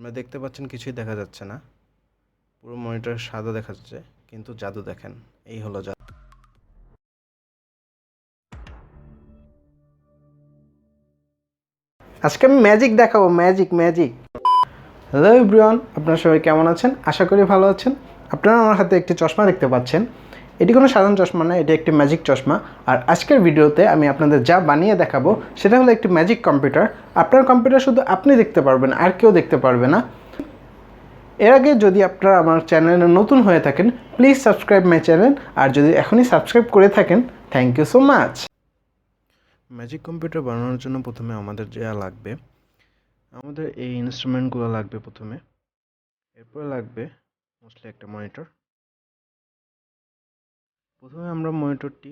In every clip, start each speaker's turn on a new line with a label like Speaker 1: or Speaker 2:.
Speaker 1: আপনারা দেখতে পাচ্ছেন কিছুই দেখা যাচ্ছে না, পুরো মনিটর সাদা দেখা যাচ্ছে, কিন্তু জাদু দেখেন, এই হলো জাদু।
Speaker 2: আজকে আমি ম্যাজিক দেখাবো, ম্যাজিক ম্যাজিক। হ্যালো এভরিওয়ান, আপনারা সবাই কেমন আছেন? আশা করি ভালো আছেন। আপনারা আমার হাতে একটি চশমা দেখতে পাচ্ছেন। এটি কোনো সাধারণ চশমা না, এটি একটি ম্যাজিক চশমা। আর আজকের ভিডিওতে আমি আপনাদের যা বানিয়ে দেখাবো সেটা হলো একটি ম্যাজিক কম্পিউটার। আপনার কম্পিউটার শুধু আপনি দেখতে পারবেন, আর কেউ দেখতে পারবে না। এর আগে যদি আপনারা আমার চ্যানেলে নতুন হয়ে থাকেন, প্লিজ সাবস্ক্রাইব মাই চ্যানেল। আর যদি এখনই সাবস্ক্রাইব করে থাকেন, thank you so much.
Speaker 1: Magic computer বানানোর জন্য প্রথমে আমাদের যা লাগবে, আমাদের এই ইনস্ট্রুমেন্টগুলো লাগবে প্রথমে। এরপরে লাগবে মোস্টলি একটা মনিটর। প্রথমে আমরা মনিটরটি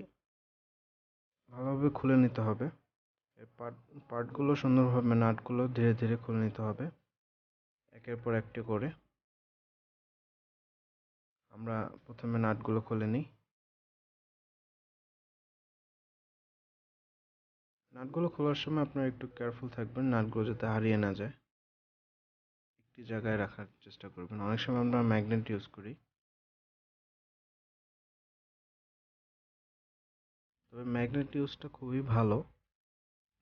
Speaker 1: ভালোভাবে খুলে নিতে হবে। এর পার্টগুলো সুন্দরভাবে, নাটগুলো ধীরে ধীরে খুলে নিতে হবে একের পর একটি করে। আমরা প্রথমে নাটগুলো খুলে নিই। নাটগুলো খোলার সময় আপনারা একটু কেয়ারফুল থাকবেন, নাটগুলো যাতে হারিয়ে না যায়। একটি জায়গায় রাখার চেষ্টা করবেন। অনেক সময় আমরা ম্যাগনেট ইউজ করি, তবে ম্যাগনেট ইউজটা খুবই ভালো।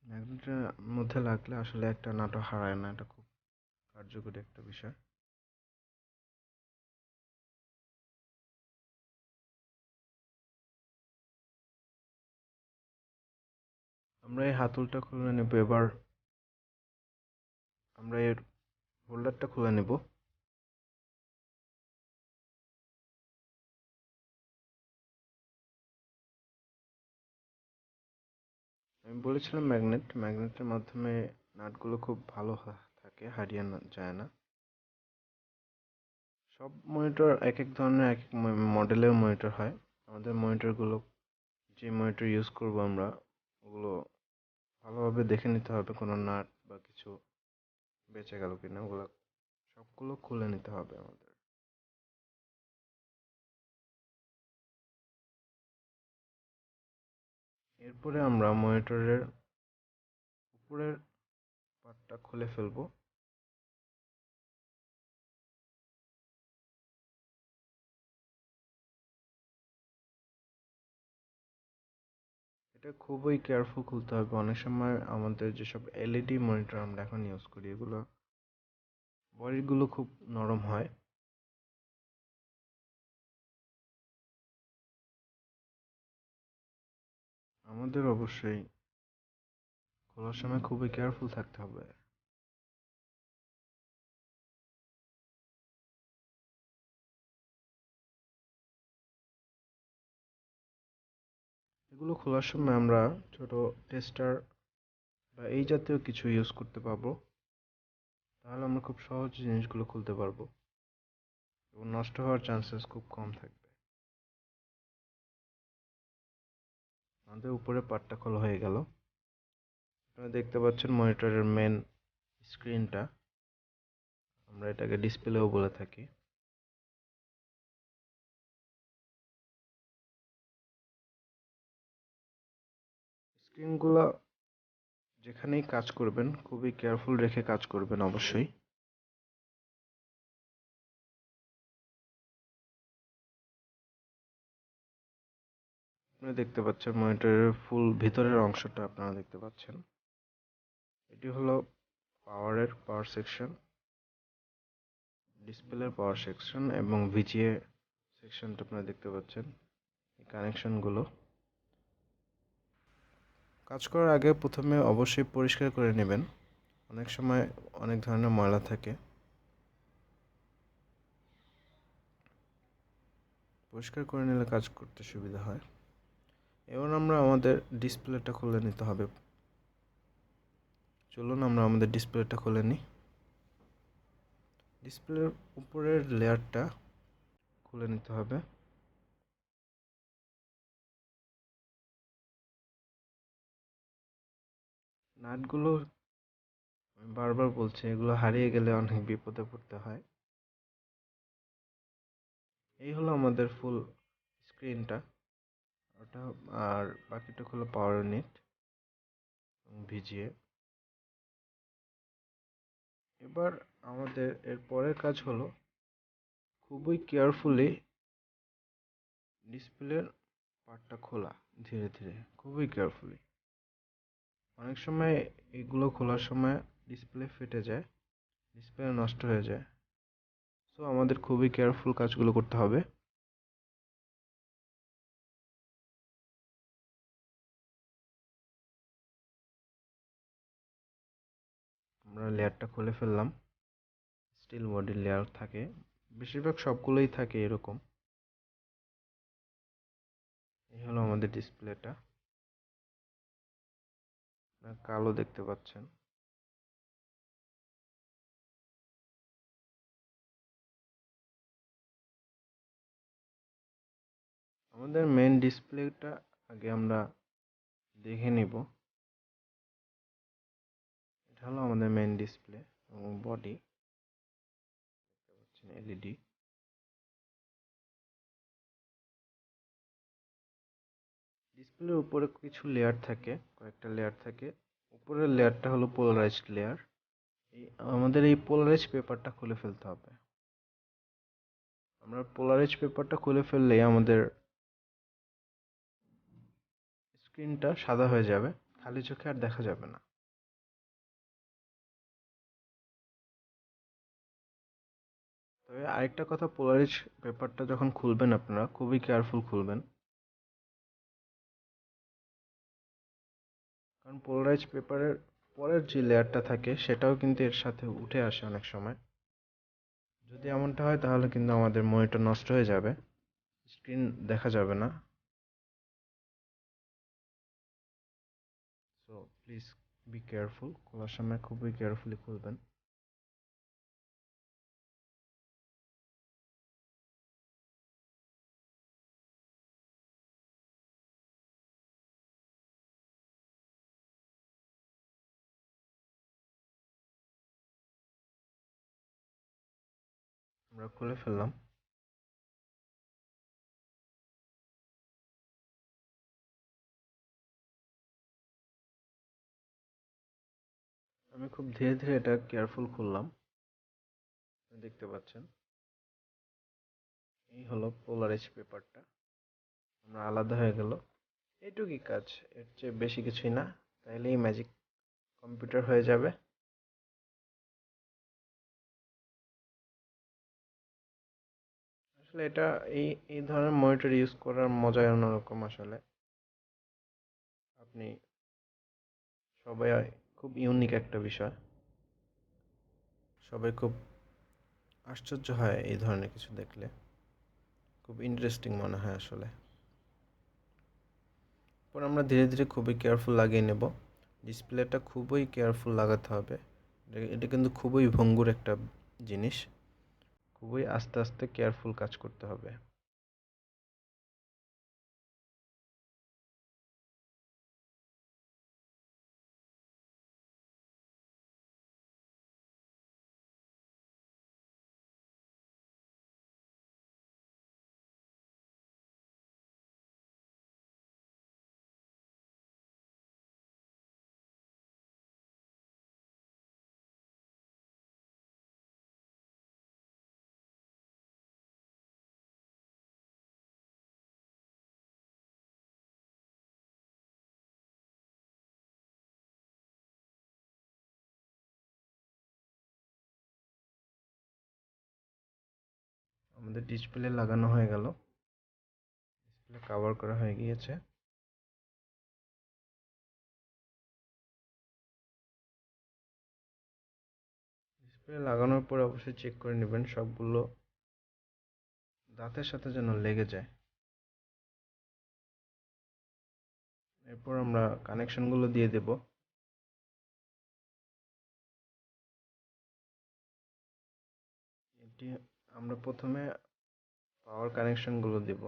Speaker 1: ম্যাগনেটের মধ্যে লাগলে আসলে একটা নাটও হারায় না, এটা খুব কার্যকরী একটা বিষয়। আমরা এই হাতলটা খুলে নেব। এবার আমরা এর হোল্ডারটা খুলে নেব। আমি বলেছিলাম ম্যাগনেটের মাধ্যমে নাটগুলো খুব ভালো থাকে, হারিয়ে যায় না। সব মনিটর এক এক ধরনের, এক এক মডেলের মনিটর হয়। আমাদের মনিটরগুলো, যে মনিটর ইউজ করব আমরা, ওগুলো ভালোভাবে দেখে নিতে হবে কোনো নাট বা কিছু বেঁচে গেল কিনা, ওগুলো সবগুলো খুলে নিতে হবে আমাদের। এরপরে আমরা মনিটরের উপরের পার্টটা খুলে ফেলবো। এটা খুবই কেয়ারফুল খুলতে হবে। অনেক সময় আমাদের যেসব এলইডি মনিটর আমরা এখন ইউজ করি, এগুলো বডিগুলো খুব নরম হয়। আমাদের অবশ্যই খোলার সময় খুবই কেয়ারফুল থাকতে হবে। এগুলো খোলার সময় আমরা ছোট টেস্টার বা এই জাতীয় কিছু ইউজ করতে পারবো। তাহলে আমরা খুব সহজে জিনিসগুলো খুলতে পারবো এবং নষ্ট হওয়ার চান্সেস খুব কম থাকবে। আমাদের উপরে পার্টটা খোলা হয়ে গেল। আপনারা দেখতে পাচ্ছেন মনিটরের মেন স্ক্রিনটা, আমরা এটাকে ডিসপ্লেও বলে থাকি। স্ক্রিনগুলো যেখানেই কাজ করবেন খুবই কেয়ারফুল রেখে কাজ করবেন অবশ্যই। আপনারা দেখতে পাচ্ছেন মনিটরের ফুল ভিতরের অংশটা আপনারা দেখতে পাচ্ছেন। এটি হলো পাওয়ার সেকশন, ডিসপ্লের পাওয়ার সেকশন এবং ভিজিএ সেকশনটা আপনারা দেখতে পাচ্ছেন। এই কানেকশনগুলো কাজ করার আগে প্রথমে অবশ্যই পরিষ্কার করে নেবেন। অনেক সময় অনেক ধরনের ময়লা থাকে, পরিষ্কার করে নিলে কাজ করতে সুবিধা হয়। এবার আমরা আমাদের ডিসপ্লেটা খুলে নিতে হবে। চলুন আমরা আমাদের ডিসপ্লেটা খুলে নিই। ডিসপ্লের উপরের লেয়ারটা খুলে নিতে হবে। নাটগুলো, আমি বারবার বলছি, এগুলো হারিয়ে গেলে অনেক বিপদে পড়তে হয়। এই হলো আমাদের ফুল স্ক্রিনটা, ওটা। আর বাকিটা হলো পাওয়ার ইউনিট এবং ভিজিএ। এবার আমাদের এর পরের কাজ হলো খুবই কেয়ারফুলি ডিসপ্লের পার্টটা খোলা, ধীরে ধীরে, খুবই কেয়ারফুলি। অনেক সময় এগুলো খোলার সময় ডিসপ্লে ফেটে যায়, ডিসপ্লে নষ্ট হয়ে যায়। সো আমাদের খুবই কেয়ারফুল কাজগুলো করতে হবে। আমরা লেয়ারটা খুলে ফেললাম। স্টিল বডির লেয়ার থাকে, বেশিরভাগ সবগুলোই থাকে এরকম। এই হলো আমাদের ডিসপ্লেটা, কালো দেখতে পাচ্ছেন। আমাদের মেন ডিসপ্লেটা আগে আমরা দেখে নিব। এটা হলো আমাদের মেন ডিসপ্লে এবং বডি, দেখতে পাচ্ছেন এলইডি। ডিসপ্লের উপরে কিছু লেয়ার থাকে, কয়েকটা লেয়ার থাকে। উপরের লেয়ারটা হলো পোলারাইজড লেয়ার। আমাদের এই পোলারাইজ পেপারটা খুলে ফেলতে হবে। আমরা পোলারাইজ পেপারটা খুলে ফেললেই আমাদের স্ক্রিনটা সাদা হয়ে যাবে, খালি চোখে আর দেখা যাবে না। তবে আরেকটা কথা, পোলারিজ পেপারটা যখন খুলবেন আপনারা খুবই কেয়ারফুল খুলবেন, কারণ পোলারাইজ পেপারের পরের যে লেয়ারটা থাকে সেটাও কিন্তু এর সাথে উঠে আসে অনেক সময়। যদি এমনটা হয় তাহলে কিন্তু আমাদের মনিটর নষ্ট হয়ে যাবে, স্ক্রিন দেখা যাবে না। সো প্লিজ বি কেয়ারফুল, খোলার সময় খুবই কেয়ারফুলি খুলবেন। আমরা খুলে ফেললাম। আমি খুব ধীরে ধীরে এটা কেয়ারফুল খুললাম, দেখতে পাচ্ছেন। এই হলো পোলারাইজ পেপারটা, আমরা আলাদা হয়ে গেল। এইটুকুই কাজ, এর চেয়ে বেশি কিছুই না, তাইলেই ম্যাজিক কম্পিউটার হয়ে যাবে। আসলে এটা এই এই ধরনের মনিটর ইউজ করার মজাই অন্যরকম। আসলে আপনি সবাই, খুব ইউনিক একটা বিষয়, সবাই খুব আশ্চর্য হয় এই ধরনের কিছু দেখলে, খুব ইন্টারেস্টিং মনে হয় আসলে। পর আমরা ধীরে ধীরে খুবই কেয়ারফুল লাগিয়ে নেব। ডিসপ্লেটা খুবই কেয়ারফুল লাগাতে হবে, এটা কিন্তু খুবই ভঙ্গুর একটা জিনিস, খুবই আস্তে আস্তে কেয়ারফুল কাজ করতে হবে। আমাদের ডিসপ্লে লাগানো হয়ে গেল, ডিসপ্লে কভার করা হয়ে গিয়েছে। ডিসপ্লে লাগানোর পরে অবশ্যই চেক করে নেবেন সবগুলো দাঁতের সাথে যেন লেগে যায়। এরপর আমরা কানেকশনগুলো দিয়ে দেব। এটি আমরা প্রথমে পাওয়ার কানেকশনগুলো দেব।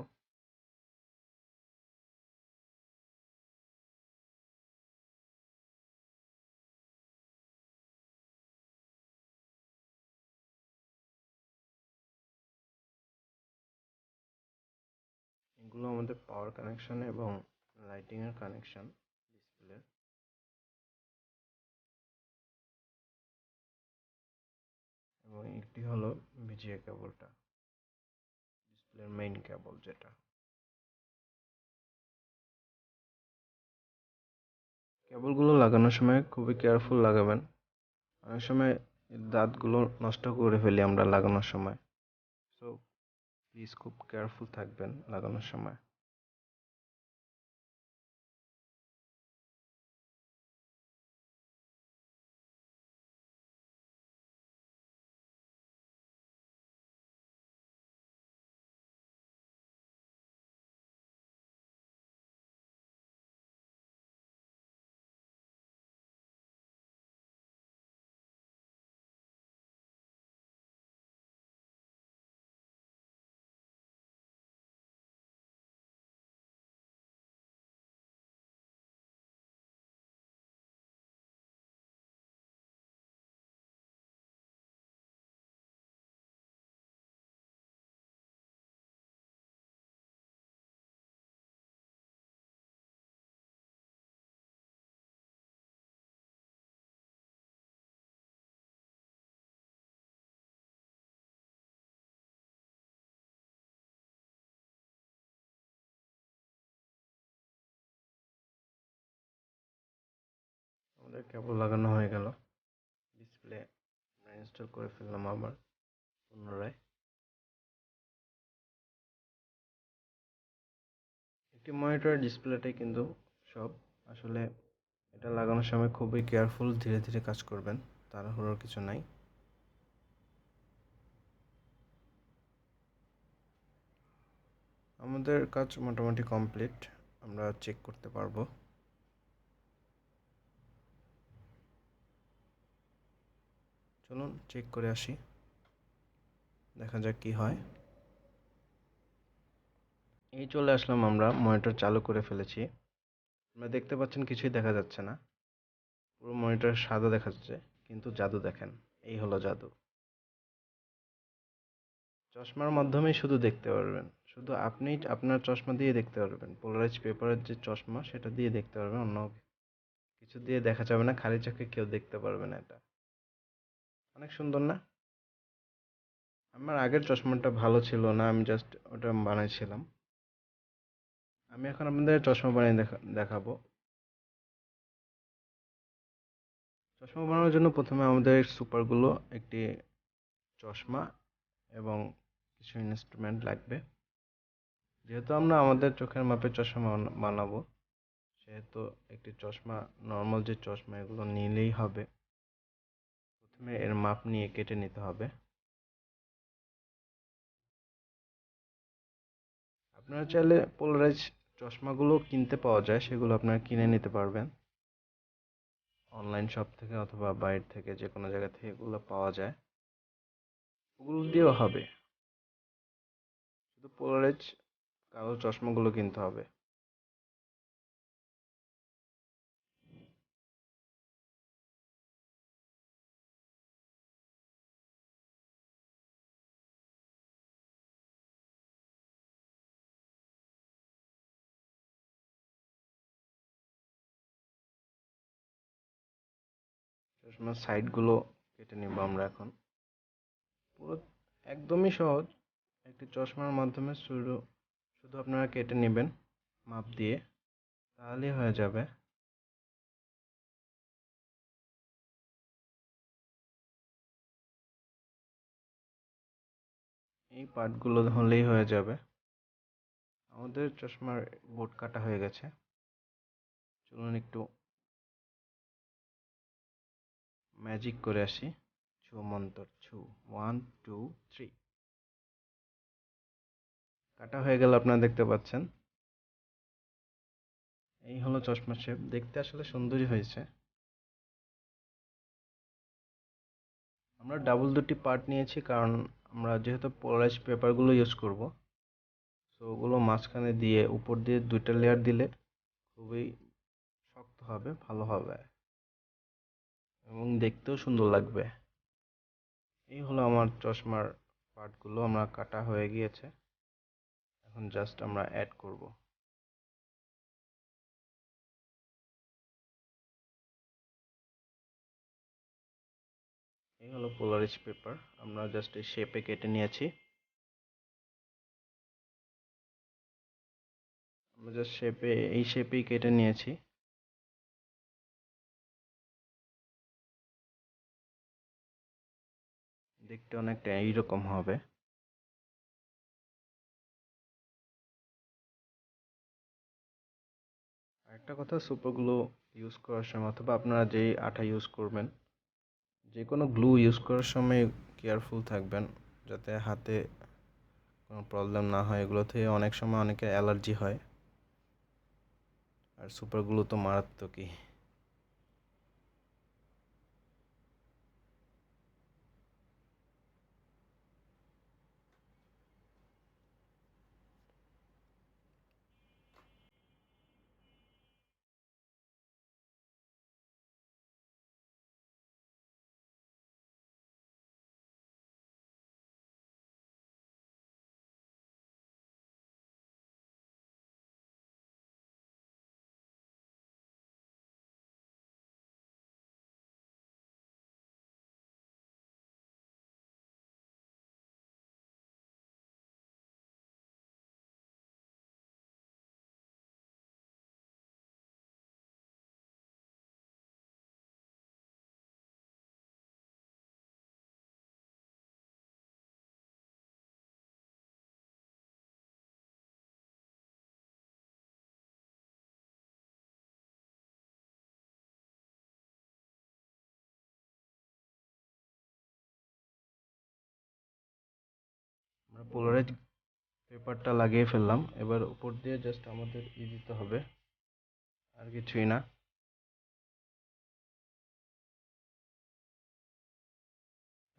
Speaker 1: এগুলো আমাদের পাওয়ার কানেকশন এবং লাইটিং এর কানেকশন ডিসপ্লে। এবং একটি হলো ভিজিএ কেবলটা, ডিসপ্লের মেইন কেবল যেটা। কেবলগুলো লাগানোর সময় খুবই কেয়ারফুল লাগাবেন। অনেক সময় দাঁতগুলো নষ্ট করে ফেলি আমরা লাগানোর সময়, সো প্লিজ খুব কেয়ারফুল থাকবেন লাগানোর সময়। আমাদের কেবল লাগানো হয়ে গেল, ডিসপ্লে ইনস্টল করে ফেললাম আবার পুনরায়। একটি মনিটরের ডিসপ্লেটাই কিন্তু সব। আসলে এটা লাগানোর সময় খুবই কেয়ারফুল, ধীরে ধীরে কাজ করবেন, তাড়াহুড়োর কিছু নাই। আমাদের কাজ মোটামুটি কমপ্লিট, আমরা চেক করতে পারবো। চলুন চেক করে আসি, দেখা যাক কি হয়। এই চলে আসলাম, আমরা মনিটর চালু করে ফেলেছি। আপনারা দেখতে পাচ্ছেন কিছুই দেখা যাচ্ছে না, পুরো মনিটর সাদা দেখা যাচ্ছে, কিন্তু জাদু দেখেন, এই হলো জাদু। চশমার মাধ্যমেই শুধু দেখতে পারবেন, শুধু আপনি আপনার চশমা দিয়ে দেখতে পারবেন। পোলারাইজ পেপারের যে চশমা সেটা দিয়ে দেখতে পারবেন, অন্য কিছু দিয়ে দেখা যাবে না, খালি চোখে কেউ দেখতে পারবে না। এটা অনেক সুন্দর না? আমার আগের চশমাটা ভালো ছিল না, আমি জাস্ট ওটা বানাইছিলাম। আমি এখন আপনাদের চশমা বানিয়ে দেখাবো। চশমা বানানোর জন্য প্রথমে আমাদের সুপারগুলো, একটি চশমা এবং কিছু ইনস্ট্রুমেন্ট লাগবে। যেহেতু আমরা আমাদের চোখের মাপে চশমা বানাবো, সেহেতু একটি চশমা, নর্মাল যে চশমা এগুলো নিলেই হবে। প্রথমে এর মাপ নিয়ে কেটে নিতে হবে। আপনারা চাইলে পোলারাইজ চশমাগুলো কিনতে পাওয়া যায়, সেগুলো আপনারা কিনে নিতে পারবেন অনলাইন শপ থেকে অথবা বাইরে থেকে, যে কোনো জায়গা থেকে এগুলো পাওয়া যায়, ওগুলো দিয়েও হবে। শুধু পোলারাইজ কালো চশমাগুলো কিনতে হবে। চশমার সাইডগুলো কেটে নিব আমরা এখন। পুরো একদমই সহজ, একটি চশমার মাধ্যমে শুধু শুধু আপনারা কেটে নেবেন মাপ দিয়ে, তাহলেই হয়ে যাবে। এই পার্টগুলো হলেই হয়ে যাবে। আমাদের চশমার বোর্ড কাটা হয়ে গেছে। চলুন একটু ম্যাজিক করে আসি। ছু মন্তর ছু, 1 2 3। কাটা হয়ে গেল, আপনারা দেখতে পাচ্ছেন। এই হলো চশমার শেপ, দেখতে আসলে সুন্দরই হয়েছে। আমরা ডাবল দুটি পার্ট নিয়েছি, কারণ আমরা যেহেতু পোলারাইজ পেপারগুলো ইউজ করব, সো ওগুলো মাঝখানে দিয়ে উপর দিয়ে দুইটা লেয়ার দিলে খুবই শক্ত হবে, ভালো হবে এবং দেখতেও সুন্দর লাগবে। এই হলো আমার চশমার পার্টগুলো, আমরা কাটা হয়ে গিয়েছে, এখন জাস্ট আমরা অ্যাড করব। এই হলো পোলারিজ পেপার। আমরা জাস্ট এই শেপে কেটে নিয়েছি। আমরা জাস্ট এই শেপেই কেটে নিয়েছি। দেখতে অনেকটা এইরকম হবে। আরেকটা কথা, সুপার গ্লু ইউজ করার সময় অথবা আপনারা যেই আঠা ইউজ করবেন, যে কোনো গ্লু ইউজ করার সময় কেয়ারফুল থাকবেন যাতে হাতে কোনো প্রবলেম না হয়। এগুলো থেকে অনেক সময় অনেকের অ্যালার্জি হয়, আর সুপার গ্লু তো মারাত্মকই। আমরা পোলারাইজ পেপারটা লাগিয়ে ফেললাম। এবার উপর দিয়ে জাস্ট আমাদের দিতে হবে, আর কিছুই না।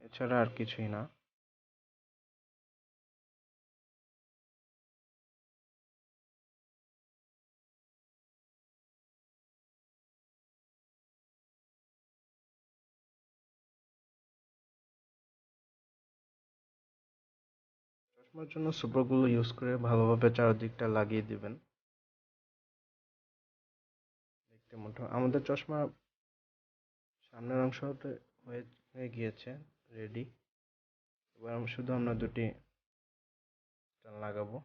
Speaker 1: এছাড়া আর কিছুই না। চশমার জন্য সুপার গ্লু ইউজ করে ভালোভাবে চারদিকটা লাগিয়ে দিবেন। দেখতে মোটা আমাদের চশমা সামনের অংশতে হয়ে হয়ে গিয়েছে, রেডি। এবার আমরা দুটি স্টান লাগাবো।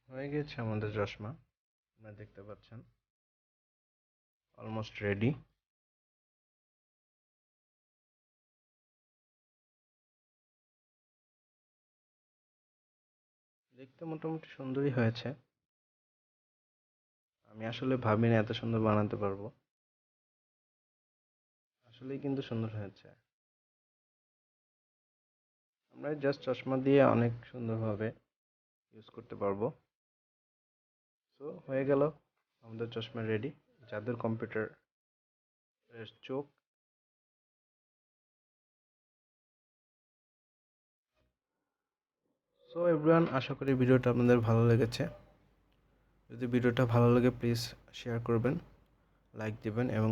Speaker 1: হয়ে গেছে আমাদের চশমা, আপনারা দেখতে পাচ্ছেন অলমোস্ট রেডি। দেখতে মোটামুটি সুন্দরই হয়েছে। আমি আসলে ভাবিনি এত সুন্দর বানাতে পারবো। আসলেই কিন্তু সুন্দর হয়েছে। আমরা জাস্ট চশমা দিয়ে অনেক সুন্দরভাবে ইউজ করতে পারবো। সো হয়ে গেল আমাদের চশমা রেডি। জাদুর কম্পিউটার চোখ। সো এভরিওয়ান, আশা করি ভিডিওটা আপনাদের ভালো লেগেছে। যদি ভিডিওটা ভালো লাগে প্লিজ শেয়ার করবেন, লাইক দিবেন এবং